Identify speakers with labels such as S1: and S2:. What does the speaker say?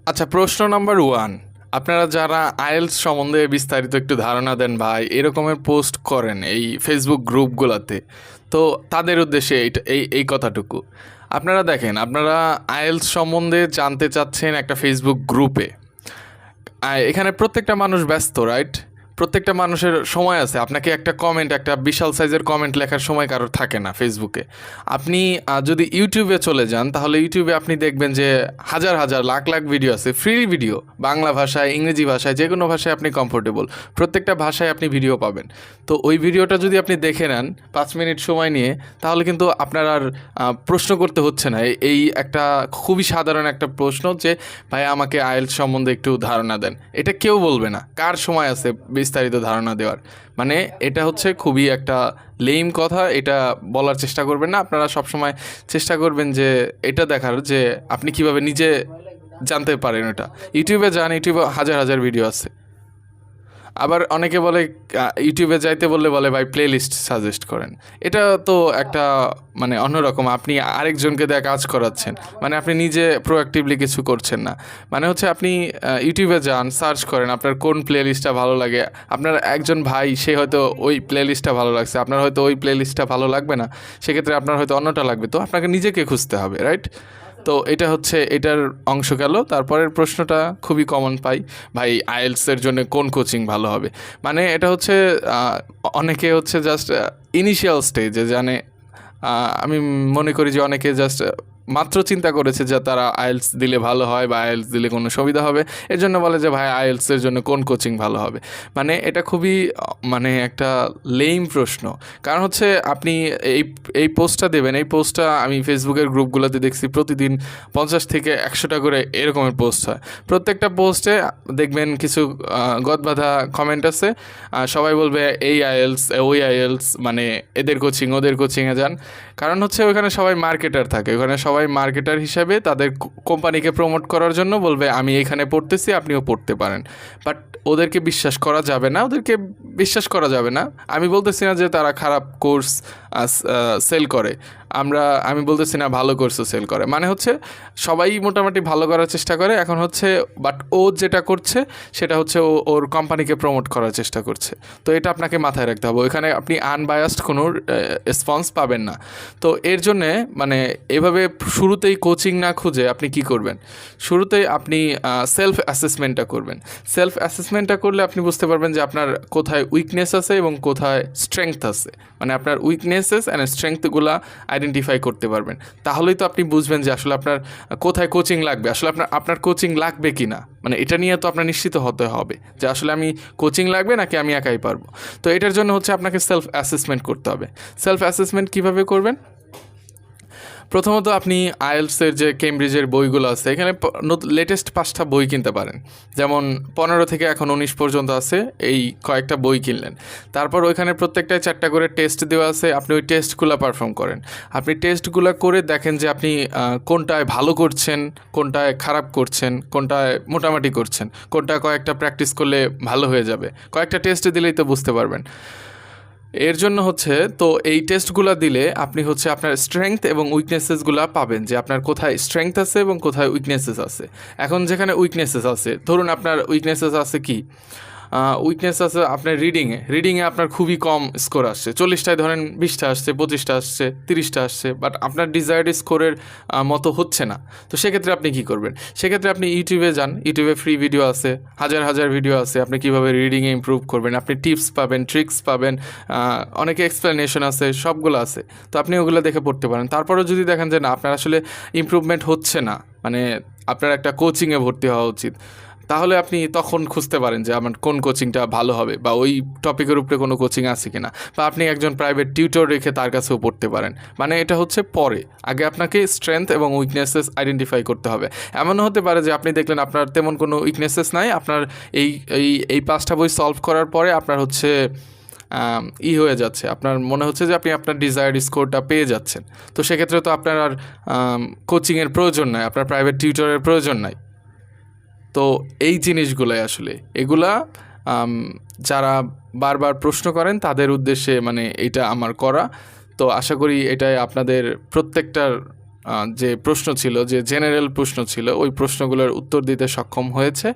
S1: আচ্ছা, প্রশ্ন নাম্বার 1, আপনারা যারা আইএলটিএস সম্বন্ধে বিস্তারিত একটু ধারণা দেন ভাই, এরকমের পোস্ট করেন এই ফেসবুক গ্রুপগুলোতে, তো তাদের উদ্দেশ্যে এই কথাটুকু। আপনারা দেখেন, আপনারা আইএলটিএস সম্বন্ধে জানতে চাচ্ছেন একটা ফেসবুক গ্রুপে। এখানে প্রত্যেকটা মানুষ ব্যস্ত, রাইট? প্রত্যেকটা মানুষের সময় আছে। আপনাকে একটা কমেন্ট, একটা বিশাল সাইজের কমেন্ট লেখার সময় কারোর থাকে না ফেসবুকে। আপনি যদি ইউটিউবে চলে যান, তাহলে ইউটিউবে আপনি দেখবেন যে হাজার হাজার লাখ লাখ ভিডিও আছে, ফ্রি ভিডিও, বাংলা ভাষায়, ইংরেজি ভাষায়, যে কোনো ভাষায় আপনি কমফোর্টেবল, প্রত্যেকটা ভাষায় আপনি ভিডিও পাবেন। তো ওই ভিডিওটা যদি আপনি দেখে নেন 5 মিনিট সময় নিয়ে, তাহলে কিন্তু আপনার আর প্রশ্ন করতে হচ্ছে না। এই একটা খুবই সাধারণ একটা প্রশ্ন যে ভাই আমাকে আইএলটিএস সম্বন্ধে একটু ধারণা দেন, এটা কেউ বলবে না। কার সময় আছে বিস্তারিত ধারণা দেওয়ার? মানে এটা হচ্ছে খুবই একটা লেম কথা, এটা বলার চেষ্টা করবেন না। আপনারা সবসময় চেষ্টা করবেন যে এটা দেখার যে আপনি কিভাবে নিজে জানতে পারেন। এটা ইউটিউবে যান, ইউটিউবে হাজার হাজার ভিডিও আছে। আবার অনেকে বলে ইউটিউবে যাইতে বললে বলে ভাই প্লে লিস্ট সাজেস্ট করেন। এটা তো একটা মানে অন্যরকম, আপনি আরেকজনকে দেয়া কাজ করাচ্ছেন, মানে আপনি নিজে প্রোঅ্যাক্টিভলি কিছু করছেন না। মানে হচ্ছে আপনি ইউটিউবে যান, সার্চ করেন আপনার কোন প্লে লিস্টটা ভালো লাগে। আপনার একজন ভাই, সে হয়তো ওই প্লে লিস্টটা ভালো লাগছে, আপনার হয়তো ওই প্লে লিস্টটা ভালো লাগবে না, সেক্ষেত্রে আপনার হয়তো অন্যটা লাগবে। তো আপনাকে নিজেকে খুঁজতে হবে, রাইট? তো এটা হচ্ছে এটার অংশ গেল। তারপরের প্রশ্নটা খুবই কমন পাই, ভাই আইএলটিএসের জন্য কোন কোচিং ভালো হবে। মানে এটা হচ্ছে অনেকে হচ্ছে জাস্ট ইনিশিয়াল স্টেজে জানে। আমি মনে করি যে অনেকে জাস্ট মাত্র চিন্তা করেছে যে তারা আইএলটিএস দিলে ভালো হয় বা আইএলটিএস দিলে কোনো সুবিধা হবে, এর জন্য বলে যে ভাই আইএলটিএসের জন্য কোন কোচিং ভালো হবে। মানে এটা খুবই মানে একটা লেম প্রশ্ন। কারণ হচ্ছে আপনি এই এই পোস্টটা দেবেন, এই পোস্টটা আমি ফেসবুকের গ্রুপগুলোতে দেখছি প্রতিদিন 50 থেকে 100টা করে এরকমের পোস্ট হয়। প্রত্যেকটা পোস্টে দেখবেন কিছু গদবাঁধা কমেন্ট আছে। সবাই বলবে এই আইএলটিএস, ওই আইএলটিএস, মানে এদের কোচিং ওদের কোচিংয়ে যান। কারণ হচ্ছে ওখানে সবাই মার্কেটার থাকে, ওখানে সবাই মার্কেটার হিসাবে তাদের কোম্পানিকে প্রমোট করার জন্য বলবে আমি এখানে পড়তেছি, আপনিও পড়তে পারেন। বাট ওদেরকে বিশ্বাস করা যাবে না, ওদেরকে বিশ্বাস করা যাবে না। আমি বলতেছি না যে তারা খারাপ কোর্স সেল করে, আমি বলতেছি না ভালো কোর্সও সেল করে। মানে হচ্ছে সবাই মোটামুটি ভালো করার চেষ্টা করে। এখন হচ্ছে বাট ও যেটা করছে সেটা হচ্ছে ওর কোম্পানিকে প্রমোট করার চেষ্টা করছে। তো এটা আপনাকে মাথায় রাখতে হবে। ওইখানে আপনি আনবায়াসড কোনো রেসপন্স পাবেন না। তো এর জন্যে মানে এভাবে শুরুতেই কোচিং না খুঁজে আপনি কি করবেন, শুরুতেই আপনি সেলফ অ্যাসেসমেন্টটা করবেন। সেলফ অ্যাসেসমেন্টটা করলে আপনি বুঝতে পারবেন যে আপনার কোথায় উইকনেস আছে এবং কোথায় স্ট্রেংথ আছে। মানে আপনার উইকনেসেস অ্যান্ড স্ট্রেংথগুলো আইডেন্টিফাই করতে পারবেন। তাহলেই তো আপনি বুঝবেন যে আসলে আপনার কোথায় কোচিং লাগবে, আসলে আপনার কোচিং লাগবে কি না। মানে এটা নিয়ে তো আপনার নিশ্চিত হতে হবে যে আসলে আমি কোচিং লাগবে নাকি আমি একাই পারবো। তো এটার জন্য হচ্ছে আপনাকে সেলফ অ্যাসেসমেন্ট করতে হবে। সেলফ অ্যাসেসমেন্ট কীভাবে করবেন? প্রথমত আপনি আইএলটিএসের যে কেমব্রিজের বইগুলো আছে, এখানে লেটেস্ট 5টা বই কিনতে পারেন। যেমন 15 থেকে এখন 19 পর্যন্ত আছে, এই কয়েকটা বই কিনলেন। তারপর ওইখানে প্রত্যেকটায় 4টা করে টেস্ট দেওয়া আছে, আপনি ওই টেস্টগুলো পারফর্ম করেন। আপনি টেস্টগুলো করে দেখেন যে আপনি কোনটায় ভালো করছেন, কোনটায় খারাপ করছেন, কোনটায় মোটামুটি করছেন, কোনটা কয়েকটা প্র্যাকটিস করলে ভালো হয়ে যাবে। কয়েকটা টেস্ট দিলেই তো বুঝতে পারবেন। এর জন্য হচ্ছে তো এই টেস্টগুলো দিলে আপনি হচ্ছে আপনার স্ট্রেংথ এবং উইকনেসেসগুলো পাবেন, যে আপনার কোথায় স্ট্রেংথ আছে এবং কোথায় উইকনেসেস আছে। এখন যেখানে উইকনেসেস আছে, ধরুন আপনার উইকনেসেস আছে কি, উইকনেস আছে আপনার রিডিংয়ে আপনার খুবই কম স্কোর আসছে। 40টায় ধরেন 20টা আসছে, 25টা আসছে, 30টা আসছে, বাট আপনার ডিজায়ার্ড স্কোরের মতো হচ্ছে না। তো সেক্ষেত্রে আপনি কী করবেন? সেক্ষেত্রে আপনি ইউটিউবে যান, ইউটিউবে ফ্রি ভিডিও আছে, হাজার হাজার ভিডিও আছে, আপনি কীভাবে রিডিংয়ে ইমপ্রুভ করবেন, আপনি টিপস পাবেন, ট্রিক্স পাবেন, অনেকে এক্সপ্লেনেশন আছে, সবগুলো আছে। তো আপনি ওগুলো দেখে পড়তে পারেন। তারপরেও যদি দেখেন যে না আপনার আসলে ইমপ্রুভমেন্ট হচ্ছে না, মানে আপনার একটা কোচিংয়ে ভর্তি হওয়া উচিত, তাহলে আপনি তখন খুঁজতে পারেন যে আমার কোন কোচিংটা ভালো হবে, বা ওই টপিকের উপরে কোনো কোচিং আছে কিনা, বা আপনি একজন প্রাইভেট টিউটর রেখে তার কাছেও পড়তে পারেন। মানে এটা হচ্ছে পরে, আগে আপনাকে স্ট্রেংথ এবং উইকনেসেস আইডেন্টিফাই করতে হবে। এমনও হতে পারে যে আপনি দেখলেন আপনার তেমন কোনো উইকনেসেস নাই, আপনার এই এই এই 5টা বই সলভ করার পরে আপনার হচ্ছে হয়ে যাচ্ছে, আপনার মনে হচ্ছে যে আপনি আপনার ডিজায়ার্ড স্কোরটা পেয়ে যাচ্ছেন। তো সেক্ষেত্রে তো আপনার আর কোচিংয়ের প্রয়োজন নাই, আপনার প্রাইভেট টিউটরের প্রয়োজন নাই। তো এই জিনিসগুলোই আসলে এগুলা যারা বারবার প্রশ্ন করেন তাদের উদ্দেশ্যে মানে এটা আমার করা। তো আশা করি এটাই আপনাদের প্রত্যেকটার যে প্রশ্ন ছিল, যে জেনারেল প্রশ্ন ছিল, ওই প্রশ্নগুলোর উত্তর দিতে সক্ষম হয়েছে